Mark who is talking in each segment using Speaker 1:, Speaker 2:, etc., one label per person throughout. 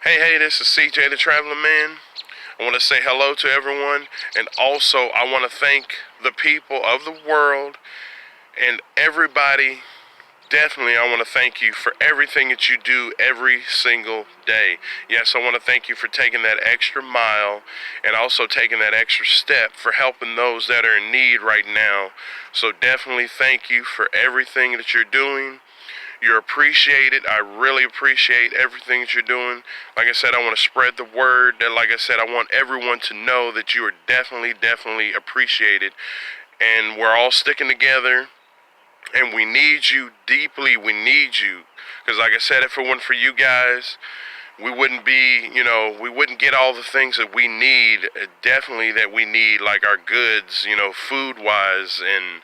Speaker 1: Hey, this is CJ the Traveling Man. I want to say hello to everyone, and also I want to thank the people of the world and everybody. Definitely, I want to thank you for everything that you do every single day. Yes, I want to thank you for taking that extra mile and also taking that extra step for helping those that are in need right now. So definitely thank you for everything that you're doing. You're appreciated. I really appreciate everything that you're doing. Like I said, I want to spread the word. That, like I said, I want everyone to know that you are definitely appreciated. And we're all sticking together. And we need you deeply. We need you. Because like I said, if it wasn't for you guys, we wouldn't be, we wouldn't get all the things that we need. Definitely that we need, like our goods, food-wise and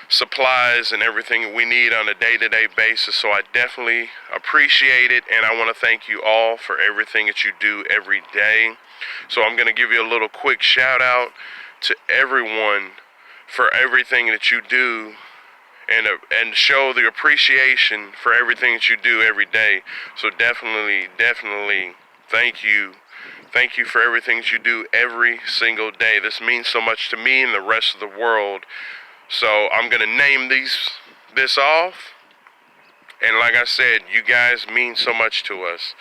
Speaker 1: supplies and everything we need on a day-to-day basis. So I definitely appreciate it, and I want to thank you all for everything that you do every day. So I'm going to give you a little quick shout out to everyone for everything that you do, and show the appreciation for everything that you do every day. So definitely thank you. Thank you for everything that you do every single day. This means so much to me and the rest of the world. So I'm gonna name this off, and like I said, you guys mean so much to us.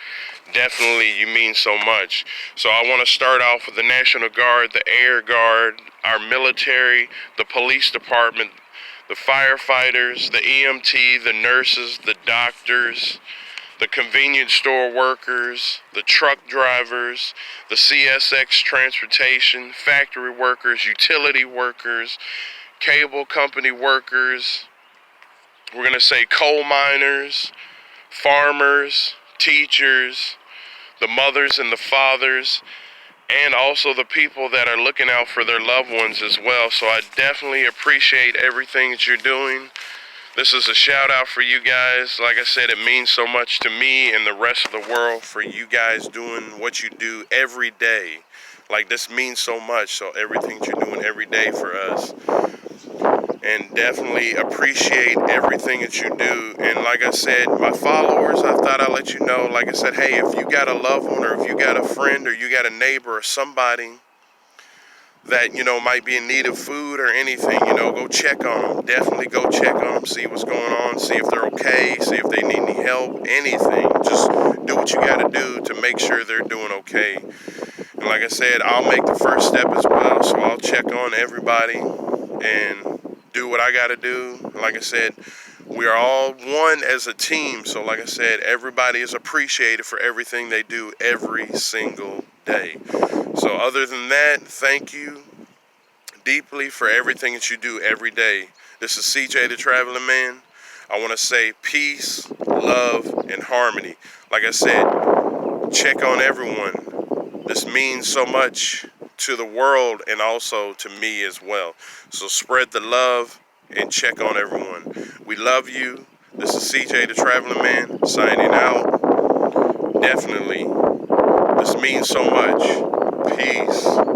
Speaker 1: Definitely, you mean so much. So I want to start off with the National Guard, the Air Guard, our military, the police department, the firefighters, the EMT, the nurses, the doctors, the convenience store workers, the truck drivers, the CSX transportation, factory workers, utility workers, cable company workers, we're going to say coal miners, farmers, teachers, the mothers and the fathers, and also the people that are looking out for their loved ones as well. So I definitely appreciate everything that you're doing. This is a shout out for you guys. Like I said, it means so much to me and the rest of the world for you guys doing what you do every day. Like, this means so much. So everything that you're doing every day for us, and definitely appreciate everything that you do. And like I said, my followers, I thought I'd let you know, like I said, hey, if you got a loved one, or if you got a friend, or you got a neighbor or somebody that, might be in need of food or anything, go check on them. Definitely go check on them, see what's going on, see if they're okay, see if they need any help, anything. Just do what you got to do to make sure they're doing okay. And like I said, I'll make the first step as well, so I'll check on everybody and do what I got to do. Like I said, we are all one as a team. So like I said, everybody is appreciated for everything they do every single day. So other than that, thank you deeply for everything that you do every day. This is CJ the Traveling Man. I want to say peace, love, and harmony. Like I said, check on everyone. This means so much to the world and also to me as well. So spread the love and check on everyone. We love you. This is CJ the Traveling Man signing out. Definitely, this means so much. Peace.